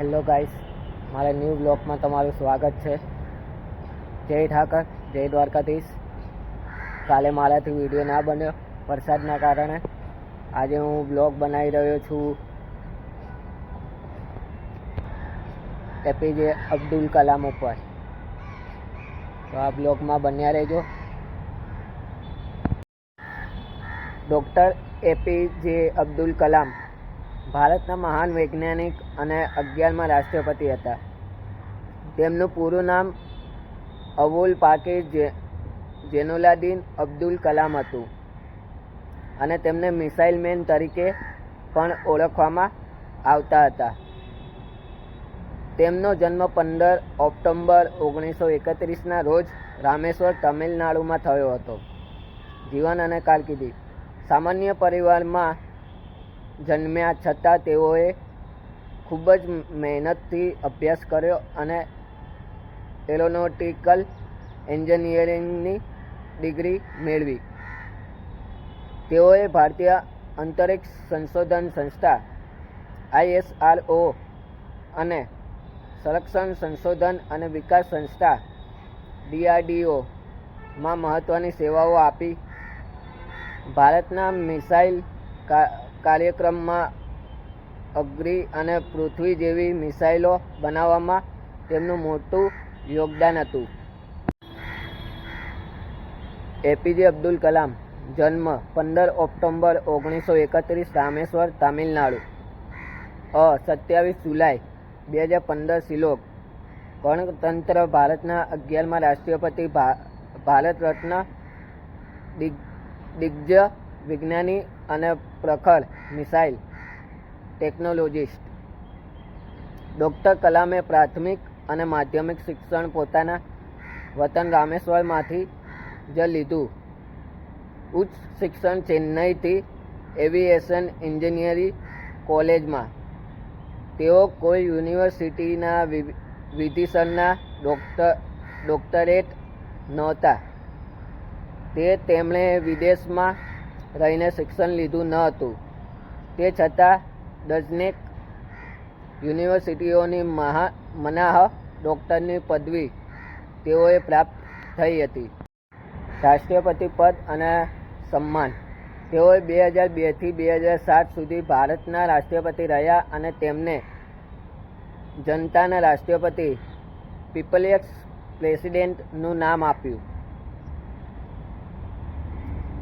Hello guys, મારા new બ્લોગમાં તમારું સ્વાગત છે. જય ઠાકર, જય દ્વારકાધીશ. કાલે મારાથી વિડીયો ના બન્યો વરસાદના કારણે. આજે હું બ્લોગ બનાવી રહ્યો છું એપીજે અબ્દુલ કલામ ઉપર. તો આ બ્લોગમાં બન્યા રહેજો. ડૉક્ટર એપીજે અબ્દુલ કલામ ભારતના મહાન વૈજ્ઞાનિક અને 11મા રાષ્ટ્રપતિ હતા. તેમનું પૂરું નામ અબુલ પાકીર જૈનુલાબદીન અબ્દુલ કલામ હતું અને તેમને મિસાઇલ મેન તરીકે પણ ઓળખવામાં આવતા હતા. તેમનો જન્મ 15 ઓક્ટોબર 1931ના રોજ રામેશ્વર, તમિલનાડુમાં થયો હતો. જીવન અને કારકિર્દી. સામાન્ય પરિવારમાં જન્મ્યા છતાં તેઓએ ખૂબ જ મહેનતથી અભ્યાસ કર્યો અને એરોનોટિકલ એન્જિનિયરિંગની ડિગ્રી મેળવી. તેઓએ ભારતીય અંતરિક્ષ સંશોધન સંસ્થા ISRO અને સંરક્ષણ સંશોધન અને વિકાસ સંસ્થા DRDOમાં મહત્ત્વની સેવાઓ આપી. ભારતના મિસાઇલ કાર્યક્રમમાં અગ્નિ અને પૃથ્વી જેવી મિસાઇલો બનાવવામાં તેમનું મોટું યોગદાન હતું. એપીજે અબ્દુલ કલામ જન્મ 15 ઓક્ટોબર 1931 રામેશ્વર, તમિલનાડુ. 27 જુલાઈ 2015 શિલોંગ. ગણતંત્ર ભારતના 11મા રાષ્ટ્રપતિ, ભારત રત્ન, દિગ્ગજ વિજ્ઞાની અને પ્રખર મિસાઇલ ટેકનોલોજીસ્ટ. ડૉક્ટર કલામે પ્રાથમિક અને માધ્યમિક શિક્ષણ પોતાના વતન રામેશ્વરમાંથી જ લીધું. ઉચ્ચ શિક્ષણ ચેન્નઈથી એવિએશન એન્જિનિયરિંગ કોલેજમાં. તેઓ કોઈ યુનિવર્સિટીના વિધિસરના ડોક્ટરેટ નહોતા. તેમણે વિદેશમાં રહીને શિક્ષણ લીધું ન હતું. તે છતાં ડઝનેક યુનિવર્સિટીઓની મનાહ ડૉક્ટરની પદવી તેઓએ પ્રાપ્ત થઈ હતી. રાષ્ટ્રપતિ પદ અને સન્માન. તેઓ 2002થી 2007 સુધી ભારતના રાષ્ટ્રપતિ રહ્યા અને તેમને જનતાના રાષ્ટ્રપતિ પીપલ્સ પ્રેસિડેન્ટનું નામ આપ્યું.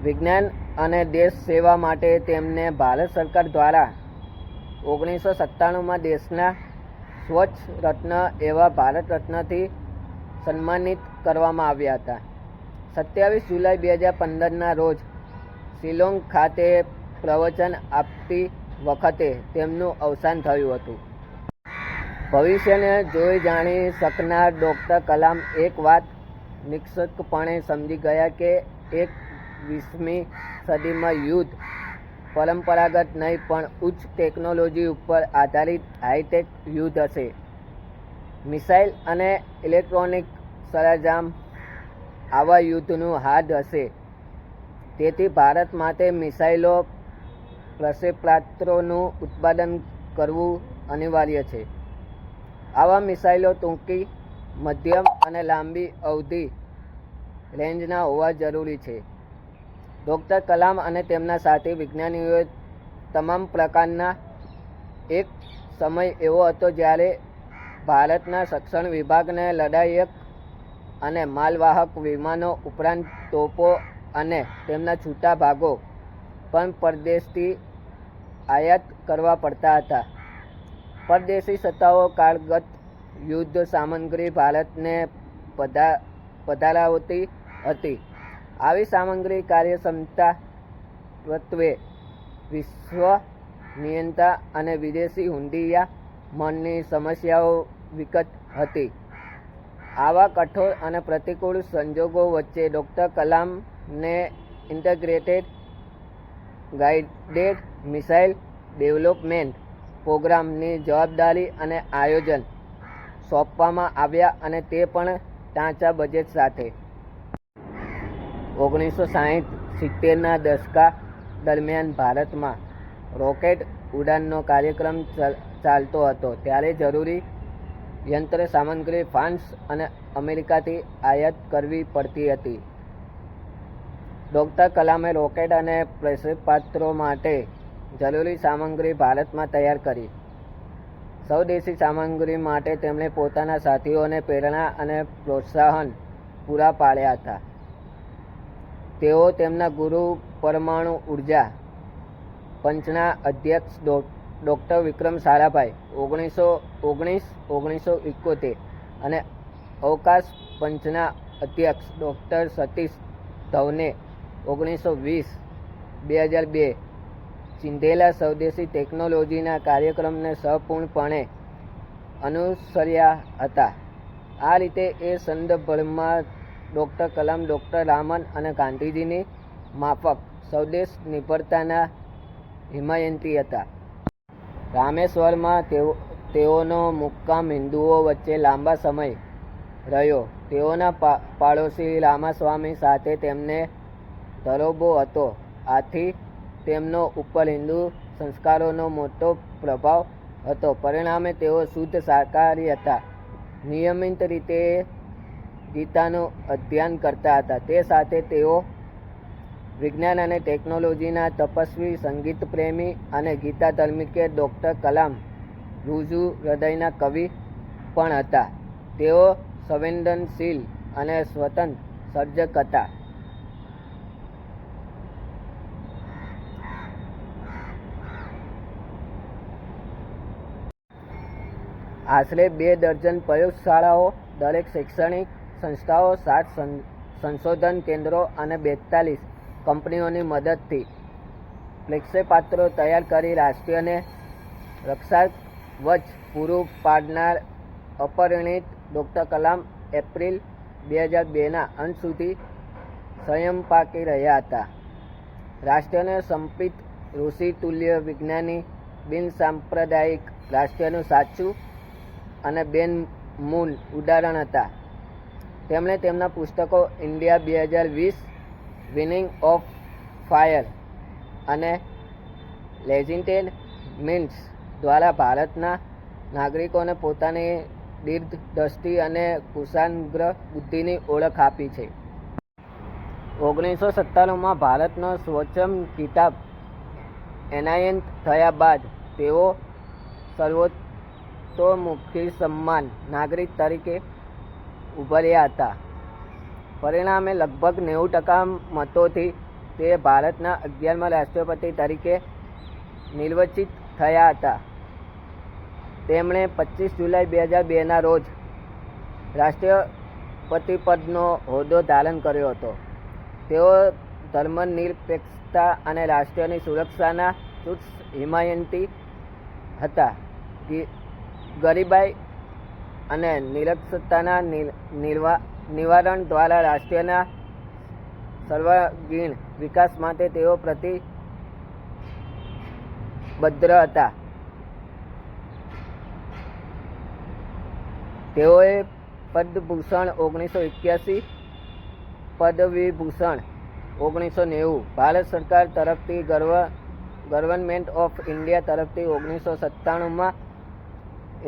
વિજ્ઞાન અને દેશ સેવા માટે તેમને ભારત સરકાર દ્વારા 1997માં દેશના સ્વચ્છ રત્ન એવા ભારત રત્નથી સન્માનિત કરવામાં આવ્યા હતા. 27 જુલાઈ 2015ના રોજ શિલોંગ ખાતે પ્રવચન આપતી વખતે તેમનું અવસાન થયું હતું. ભવિષ્યને જોઈ જાણી શકનાર ડૉક્ટર કલામ એક વાત નિશ્ચિતપણે સમજી ગયા કે 21મી સદીમાં યુદ્ધ પરંપરાગત નહીં પણ ઉચ્ચ ટેકનોલોજી ઉપર આધારિત હાઈટેક યુદ્ધ હશે. મિસાઇલ અને ઇલેક્ટ્રોનિક સરંજામ આવા યુદ્ધનું હાદ હશે. તેથી ભારત માટે મિસાઇલો પ્રક્ષેપાસ્ત્રોનું ઉત્પાદન કરવું અનિવાર્ય છે. આવા મિસાઇલો ટૂંકી, મધ્યમ અને લાંબી અવધિ રેન્જના હોવા જરૂરી છે. ડૉક્ટર કલામ અને તેમના સાથી વિજ્ઞાનીઓએ તમામ પ્રકારના. એક સમય એવો હતો જ્યારે ભારતના સંરક્ષણ વિભાગને લડાયક અને માલવાહક વિમાનો ઉપરાંત તોપો અને તેમના છૂટા ભાગો પણ પરદેશથી આયાત કરવા પડતા હતા. પરદેશી સત્તાઓ કાળગત યુદ્ધ સામગ્રી ભારતને પધરાવતી હતી. આવી સામગ્રી કાર્યક્ષમતા, પ્રત્વે વિશ્વસનીયતા અને વિદેશી હુંડિયામણની સમસ્યાઓ વિકટ હતી. આવા કઠોર અને પ્રતિકૂળ સંજોગો વચ્ચે ડૉક્ટર કલામને ઇન્ટિગ્રેટેડ ગાઇડેડ મિસાઇલ ડેવલપમેન્ટ પ્રોગ્રામની જવાબદારી અને આયોજન સોંપવામાં આવ્યા અને તે પણ ટાંચા બજેટ સાથે. 1960-70ના દશકા દરમિયાન ભારતમાં રોકેટ ઉડાનનો કાર્યક્રમ ચાલતો હતો ત્યારે જરૂરી યંત્ર સામગ્રી ફ્રાન્સ અને અમેરિકાથી આયાત કરવી પડતી હતી. ડૉક્ટર કલામે રોકેટ અને પ્રક્ષેપાસ્ત્રો માટે જરૂરી સામગ્રી ભારતમાં તૈયાર કરી. સ્વદેશી સામગ્રી માટે તેમણે પોતાના સાથીઓને પ્રેરણા અને પ્રોત્સાહન પૂરા પાડ્યા હતા. તેઓ તેમના ગુરુ પરમાણુ ઉર્જા પંચના અધ્યક્ષ ડૉક્ટર વિક્રમ સારાભાઈ 1971 અને અવકાશ પંચના અધ્યક્ષ ડૉક્ટર સતીશ ધવને 1920-2002 ચીંધેલા સ્વદેશી ટેકનોલોજીના કાર્યક્રમને સંપૂર્ણપણે અનુસર્યા હતા. આ રીતે એ સંદર્ભમાં ડૉક્ટર કલામ ડૉક્ટર રામન અને ગાંધીજીની માફક સ્વદેશ નિર્ભરતાના હિમાયતી હતા. રામેશ્વરમાં તેઓનો મુક્કામ હિન્દુઓ વચ્ચે લાંબા સમય રહ્યો. તેઓના પાડોશી રામાસ્વામી સાથે તેમને ધરોબો હતો. આથી તેમનો ઉપર હિન્દુ સંસ્કારોનો મોટો પ્રભાવ હતો. પરિણામે તેઓ શુદ્ધ શાકાહારી હતા. નિયમિત રીતે ગીતાનું અધ્યયન કરતા હતા. તે સાથે તેઓ વિજ્ઞાન અને ટેકનોલોજીના તપસ્વી, સંગીત પ્રેમી અને ગીતા ધાર્મિકે ડૉક્ટર કલામ ઋજુ હૃદયના કવિ પણ હતા. તેઓ સંવેદનશીલ અને સ્વતંત્ર સર્જક હતા. આશરે 2 ડઝન પ્રયોગશાળાઓ, દરેક શૈક્ષણિક સંસ્થાઓ, 7 સંશોધન કેન્દ્રો અને 42 કંપનીઓની મદદથી પ્રક્ષેપાસ્ત્રો તૈયાર કરી રાષ્ટ્રને રક્ષાકવચ પૂરું પાડનાર અપરિણિત ડૉક્ટર કલામ એપ્રિલ 2002ના અંત સુધી સંયમપાકી રહ્યા હતા. રાષ્ટ્રને સમર્પિત ઋષિ તુલ્ય વિજ્ઞાની, બિનસાંપ્રદાયિક રાષ્ટ્રનું સાચું અને બેનમૂન ઉદાહરણ હતા. તેમણે તેમના પુસ્તકો ઇન્ડિયા 2020, વિનિંગ ઓફ ફાયર અને લેજિટેડ મીન્સ દ્વારા ભારતના નાગરિકોને પોતાની દીર્ઘદ્રષ્ટિ અને કુશાગ્ર બુદ્ધિની ઓળખ આપી છે. 1997માં ભારતનો સ્વચ્છમ ખિતાબ એનાયત થયા બાદ તેઓ સર્વતોમુખી સન્માન નાગરિક તરીકે ઉભર્યા હતા. પરિણામે લગભગ 90% મતોથી તે ભારતના 11મા રાષ્ટ્રપતિ તરીકે નિર્વાચિત થયા હતા. તેમણે 25 જુલાઈ 2002ના રોજ રાષ્ટ્રપતિ પદનો હોદ્દો ધારણ કર્યો હતો. તેઓ ધર્મનિરપેક્ષતા અને રાષ્ટ્રની સુરક્ષાના ચુસ્ત હિમાયતી હતા. ગરીબાઈ અને નિરક્ષરતાના નિવારણ દ્વારા રાષ્ટ્રના સર્વાંગીણ વિકાસ માટે તેઓ પ્રતિબદ્ધ હતા. તેઓએ પદ્મભૂષણ 1981, પદવીભૂષણ 1990, ભારત સરકાર તરફથી ગવર્નમેન્ટ ઓફ ઇન્ડિયા તરફથી 1997માં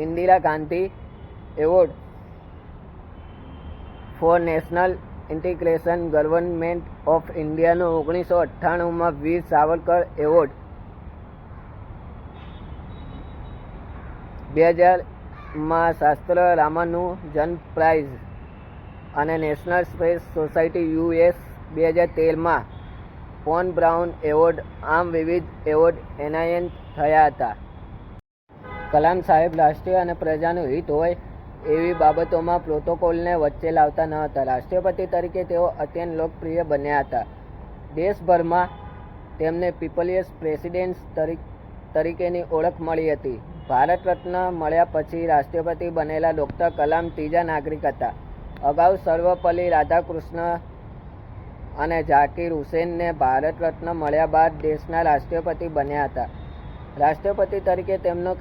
Indira Gandhi award for national integration, government of ઇન્ડિયાનો 1998માં વીર સાવરકર એવોર્ડ, 2000માં શાસ્ત્ર રામાનુજન પ્રાઇઝ અને નેશનલ સ્પેસ સોસાયટી US 2013માં પોન બ્રાઉન એવોર્ડ, આમ વિવિધ એવોર્ડ એનાયત થયા હતા. કલામ સાહેબ રાષ્ટ્ર અને પ્રજાનું હિત હોય એવી બાબતોમાં પ્રોટોકોલને વચ્ચે લાવતા ન હતા. રાષ્ટ્રપતિ તરીકે તેઓ અત્યંત લોકપ્રિય બન્યા હતા. દેશભરમાં તેમને પીપલ્સ પ્રેસિડેન્ટ તરીકેની ઓળખ મળી હતી. ભારત રત્ન મળ્યા પછી રાષ્ટ્રપતિ બનેલા ડૉક્ટર કલામ ત્રીજા નાગરિક હતા. અગાઉ સર્વપલ્લી રાધાકૃષ્ણ અને ઝાકિર હુસેનને ભારત રત્ન મળ્યા બાદ દેશના રાષ્ટ્રપતિ બન્યા હતા. રાષ્ટ્રપતિ તરીકે તેમનો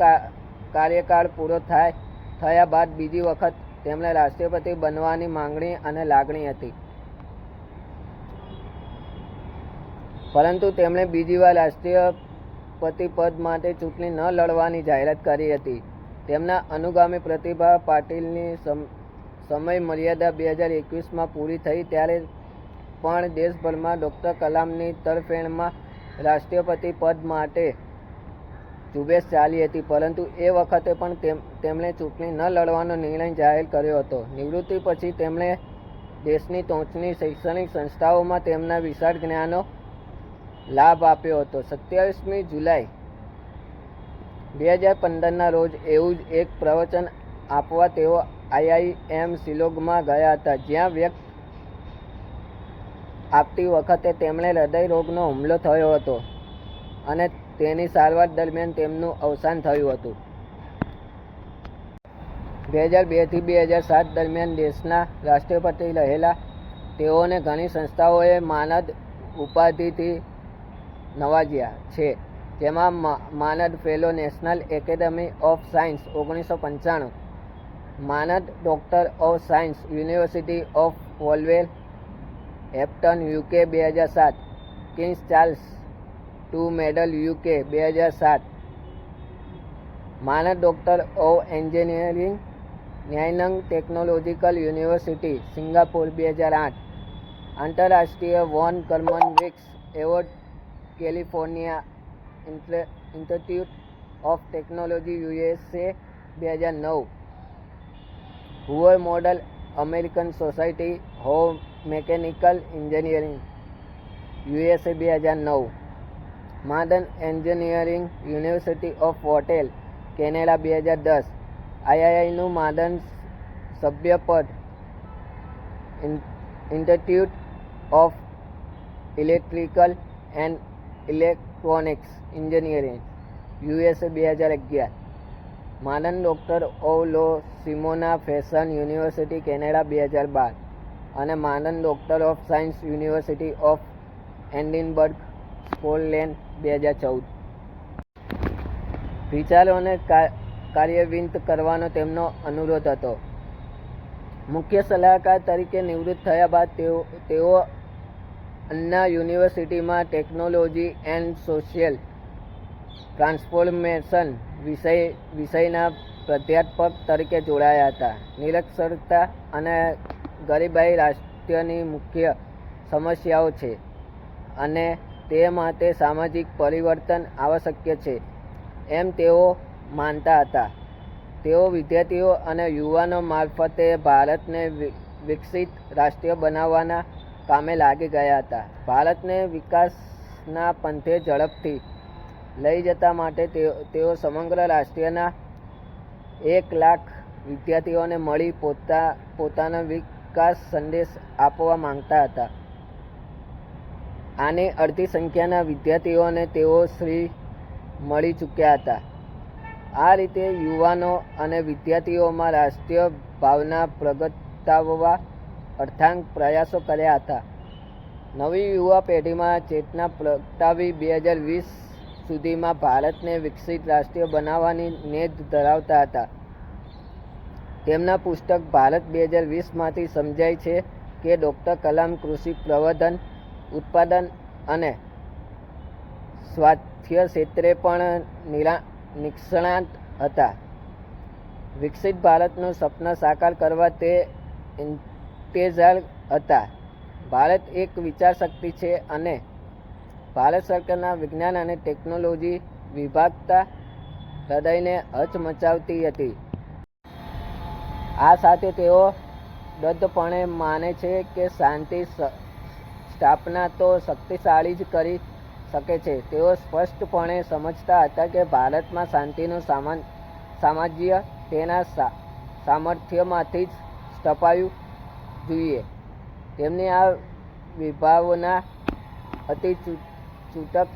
કાર્યકાળ પૂરો થયા બાદ બીજી વખત તેમણે રાષ્ટ્રપતિ બનવાની માંગણી અને લાગણી હતી, પરંતુ તેમણે બીજી વાર રાષ્ટ્રપતિ પદ માટે ચૂંટણી ન લડવાની જાહેરાત કરી હતી. તેમના અનુગામી પ્રતિભા પાટીલની સમય મર્યાદા 2021માં પૂરી થઈ ત્યારે પણ દેશભરમાં ડૉક્ટર કલામની તરફેણમાં રાષ્ટ્રપતિ પદ માટે ઝુંબેશ ચાલી હતી, પરંતુ એ વખતે પણ તેમણે ચૂંટણી ન લડવાનો નિર્ણય જાહેર કર્યો હતો. નિવૃત્તિ પછી તેમણે દેશની ટોચની શૈક્ષણિક સંસ્થાઓમાં તેમના વિશાળ જ્ઞાનનો લાભ આપ્યો હતો. 27મી જુલાઈ 2015ના રોજ એવું જ એક પ્રવચન આપવા તેઓ IIM શિલોંગમાં ગયા હતા, જ્યાં વ્યક્ત આપતી વખતે તેમણે હૃદય રોગનો હુમલો થયો હતો અને તેની સારવાર દરમિયાન તેમનું અવસાન થયું હતું. 2002 થી 2007 દરમિયાન દેશના રાષ્ટ્રપતિ રહેલા તેઓને ઘણી સંસ્થાઓએ માનદ ઉપાધિથી નવાજ્યા છે, જેમાં માનદ fellow national academy of science 1995, માનદ doctor of science university of Wolverhampton UK 2007, king Charles II medal UK 2007, માનદ doctor of engineering Nanyang technological university Singapore 2008, આંતરરાષ્ટ્રીય Von Karman wings award California institute of technology USA 2009, Hoover medal American society of mechanical engineering USA 2009, માદન engineering university of હોટેલ Canada 2010, IIIનું માદન સભ્યપદ institute of electrical and electronics engineering USA 2011, માનદ doctor of law Simon Fraser university Canada 2012 અને માનદ doctor of science university of Edinburgh Scotland 2014. વિચારોને કાર્યાન્વિત કરવાનો તેમનો અનુરોધ હતો. મુખ્ય સલાહકાર તરીકે નિવૃત્ત થયા બાદ તેઓ અન્ના યુનિવર્સિટીમાં ટેકનોલોજી એન્ડ સોશિયલ ટ્રાન્સફોર્મેશન વિષયના પ્રાધ્યાપક તરીકે જોડાયા હતા. નિરક્ષરતા અને ગરીબાઈ રાષ્ટ્રની મુખ્ય સમસ્યાઓ છે અને તે માટે સામાજિક પરિવર્તન આવશ્યક છે એમ તેઓ માનતા હતા. તેઓ વિદ્યાર્થીઓ અને યુવાનો મારફતે ભારતને વિકસિત રાષ્ટ્ર બનાવવાના કામે લાગી ગયા હતા. ભારતને વિકાસના પંથે ઝડપથી લઈ જતા માટે તેઓ સમગ્ર રાષ્ટ્રના 1 લાખ વિદ્યાર્થીઓને મળી પોતાનો વિકાસ સંદેશ આપવા માંગતા હતા. આની અડધી સંખ્યાના વિદ્યાર્થીઓને તેઓ મળી ચૂક્યા હતા. આ રીતે યુવાનો અને વિદ્યાર્થીઓમાં રાષ્ટ્રીય ભાવના પ્રગટાવવા અર્થાંગ પ્રયાસો કર્યા હતા. નવી યુવા પેઢીમાં ચેતના પ્રગટાવી 2020 સુધીમાં ભારતને વિકસિત રાષ્ટ્ર બનાવવાની નેત ધરાવતા હતા. તેમના પુસ્તક ભારત 2020માંથી સમજાય છે કે ડૉક્ટર કલામ કૃષિ પ્રવર્ધન, ઉત્પાદન અને સ્વાસ્થ્ય ક્ષેત્રે પણ નિષ્ણાત હતા. વિકસિત ભારતનું સપના સાકાર કરવા તે ઇંતેજાર હતા. ભારત એક વિચારશક્તિ છે અને ભારત સરકારના વિજ્ઞાન અને ટેકનોલોજી વિભાગતા હૃદયને હચમચાવતી હતી. આ સાથે તેઓ દૃઢપણે માને છે કે શાંતિ સ્થાપના તો શક્તિશાળી જ કરી શકે છે. તેઓ સ્પષ્ટપણે સમજતા હતા કે ભારતમાં શાંતિનું સામ્રાજ્ય તેના સામર્થ્યમાંથી જ સ્થપાયું જોઈએ. તેમની આ વિભાવના અતિ છૂટક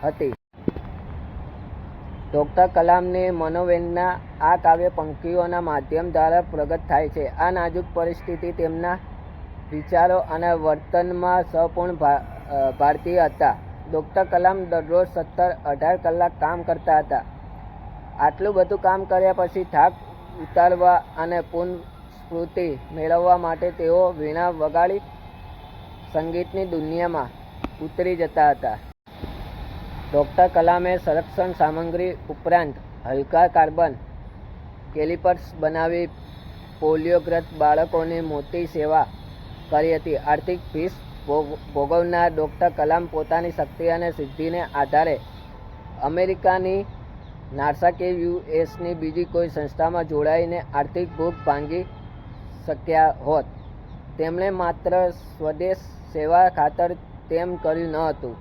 હતી. ડૉક્ટર કલામની મનોવેદના આ કાવ્ય પંક્તિઓના માધ્યમ દ્વારા પ્રગટ થાય છે. આ નાજુક પરિસ્થિતિ તેમના વિચારો અને વર્તનમાં સંપૂર્ણ ભારતીય હતા. ડૉક્ટર કલામ દરરોજ 17-18 કલાક કામ કરતા હતા. આટલું બધું કામ કર્યા પછી થાક ઉતારવા અને પૂર્ણ સ્ફૂર્તિ મેળવવા માટે તેઓ વીણા વગાડી સંગીતની દુનિયામાં ઉતરી જતા હતા. ડૉક્ટર કલામે સંરક્ષણ સામગ્રી ઉપરાંત હલકા કાર્બન કેલિપર્સ બનાવી પોલિયોગ્રસ્ત બાળકોની મોટી સેવા કરી હતી. આર્થિક ભીષ ભોગવનાર ડૉક્ટર કલામ પોતાની શક્તિ અને સિદ્ધિને આધારે અમેરિકાની નાસા કે યુએસની બીજી કોઈ સંસ્થામાં જોડાઈને આર્થિક ભૂખ ભાંગી શક્યા હોત. તેમણે માત્ર સ્વદેશ સેવા ખાતર તેમ કર્યું ન હતું.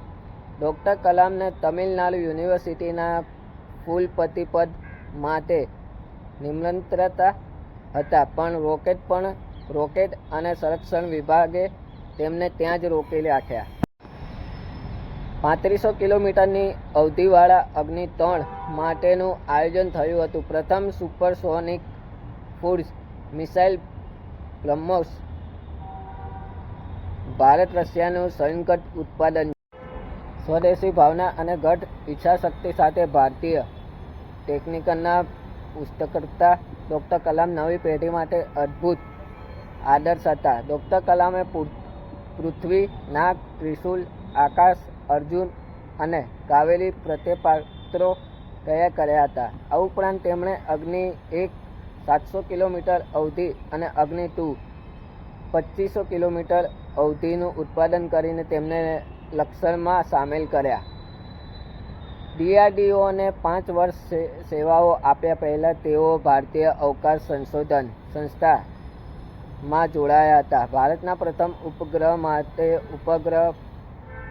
ડૉક્ટર કલામને તમિલનાડુ યુનિવર્સિટીના કુલપતિ પદ માટે નિમંત્રિત હતા, પણ રોકેટ અને સંરક્ષણ વિભાગે તેમને ત્યાં જ રોકી રાખ્યા. 3500 કિલોમીટરની અવધિવાળા અગ્નિ 3 માટેનું આયોજન થયું હતું. પ્રથમ supersonic cruise missile BrahMos Bharat રશિયાનું સંયુક્ત ઉત્પાદન. સ્વદેશી ભાવના અને ગાઢ ઈચ્છાશક્તિ સાથે ભારતીય ટેકનિકના પુસ્તકર્તા ડૉક્ટર કલામ નવી પેઢી માટે અદ્ભુત આદર્શ હતા. ડૉક્ટર કલામે પૃથ્વી, નાગ, ત્રિશુલ, આકાશ, અર્જુન અને કાવેરી પ્રક્ષેપાસ્ત્રો તૈયાર કર્યા હતા. આ ઉપરાંત તેમણે અગ્નિ 1 700 કિલોમીટર અવધિ અને અગ્નિ 2 2500 કિલોમીટર અવધિનું ઉત્પાદન કરીને તેમને લક્ષણમાં સામેલ કર્યા. DRDOને 5 વર્ષ સેવાઓ આપ્યા પહેલાં તેઓ ભારતીય અવકાશ સંશોધન સંસ્થામાં જોડાયા હતા. ભારતના પ્રથમ ઉપગ્રહ માટે ઉપગ્રહ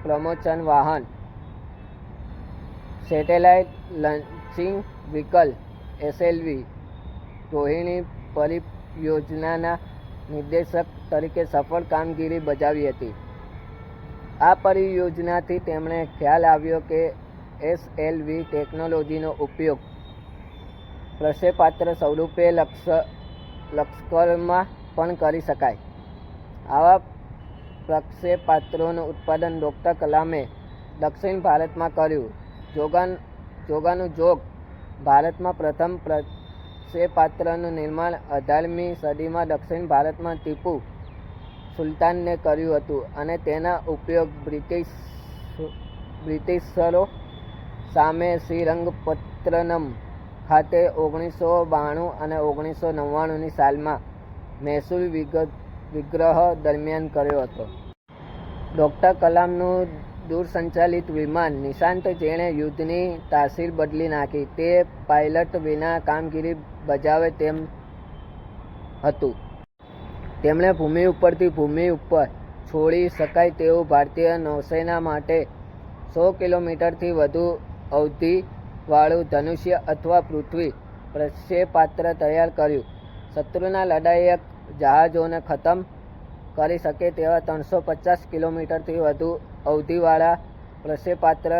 પ્રમોશન વાહન satellite launching vehicle SLV Rohini પરિયોજનાના નિર્દેશક તરીકે સફળ કામગીરી બજાવી હતી. આ પરિયોજનાથી તેમણે ખ્યાલ આવ્યો કે SLV ટેકનોલોજીનો ઉપયોગ પ્રક્ષેપાસ્ત્ર સ્વરૂપે લશ્કરમાં પણ કરી શકાય. આવા પ્રક્ષેપાસ્ત્રોનું ઉત્પાદન ડૉક્ટર કલામે દક્ષિણ ભારતમાં કર્યું. જોગાનું જોગ ભારતમાં પ્રથમ પ્રક્ષેપાસ્ત્રનું નિર્માણ 18મી સદીમાં દક્ષિણ ભારતમાં ટીપુ સુલતાને કર્યું હતું અને તેના ઉપયોગ બ્રિટિશરો સામે શ્રીરંગપત્તનમ ખાતે 1992 અને 1999ની સાલમાં મૈસૂર વિગ્રહ દરમિયાન કર્યો હતો. ડૉક્ટર કલામનું દૂરસંચાલિત વિમાન નિશાંત, જેણે યુદ્ધની તાસીર બદલી નાખી, તે પાયલટ વિના કામગીરી બજાવે તેમ હતું. તેમણે ભૂમિ ઉપરથી ભૂમિ ઉપર છોડી શકાય તેવું ભારતીય નૌસેના માટે 100 કિલોમીટરથી વધુ અવધિવાળું ધનુષ્ય અથવા પૃથ્વી પ્રક્ષેપાસ્ત્ર તૈયાર કર્યું. શત્રુના લડાયક જહાજોને ખતમ કરી શકે તેવા 350 કિલોમીટરથી વધુ અવધિવાળા પ્રક્ષેપાસ્ત્ર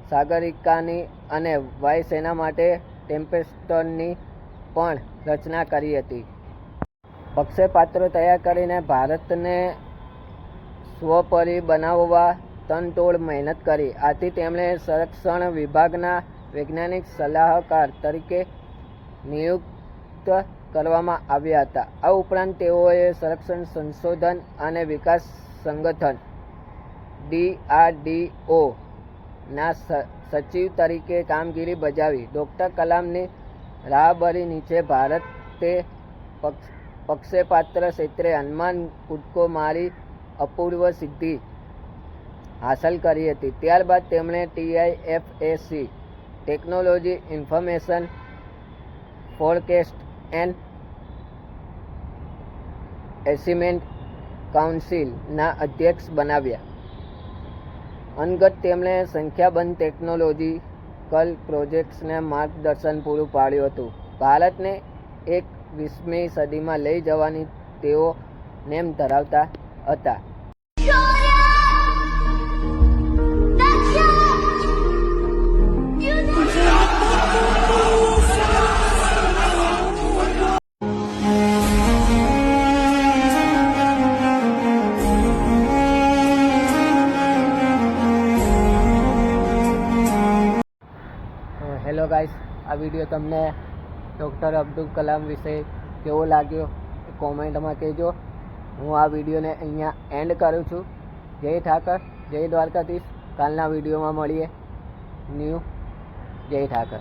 સાગરિકાની અને વાયુસેના માટે ટેમ્પેસ્ટની પણ રચના કરી હતી. પ્રક્ષેપાસ્ત્રો તૈયાર કરીને ભારતને સ્વપરી બનાવવા તનતોડ મહેનત કરી. આથી તેમણે સંરક્ષણ વિભાગના વૈજ્ઞાનિક સલાહકાર તરીકે નિયુક્ત કરવામાં આવ્યા હતા. આ ઉપરાંત તેઓએ સંરક્ષણ સંશોધન અને વિકાસ સંગઠન DRDO ના સચિવ તરીકે કામગીરી બજાવી. ડૉક્ટર કલામની રાહબરી નીચે ભારતે પ્રક્ષેપાસ્ત્ર ક્ષેત્રે હનુમાન કૂદકો મારી અપૂર્વ સિદ્ધિ હાંસલ કરી હતી. ત્યારબાદ તેમણે TIFAC ટેકનોલોજી ઇન્ફોર્મેશન ફોરકેસ્ટ એન્ડ એસિમેન્ટ કાઉન્સિલના અધ્યક્ષ બનાવ્યા. અંગત તેમણે સંખ્યાબંધ ટેકનોલોજીકલ પ્રોજેક્ટ્સને માર્ગદર્શન પૂરું પાડ્યું હતું. ભારતને 21મી સદીમાં લઈ જવાની તેઓ નેમ ધરાવતા હતા. હેલો ગાઈસ, આ વિડીયો તમને ડૉક્ટર અબ્દુલ કલામ વિશે કેવો લાગ્યો એ કોમેન્ટમાં કહેજો. હું આ વિડીયોને અહીંયા એન્ડ કરું છું. જય ઠાકર, જય દ્વારકાધીશ. કાલના વિડીયોમાં મળીએ. ન્યૂ જય ઠાકર.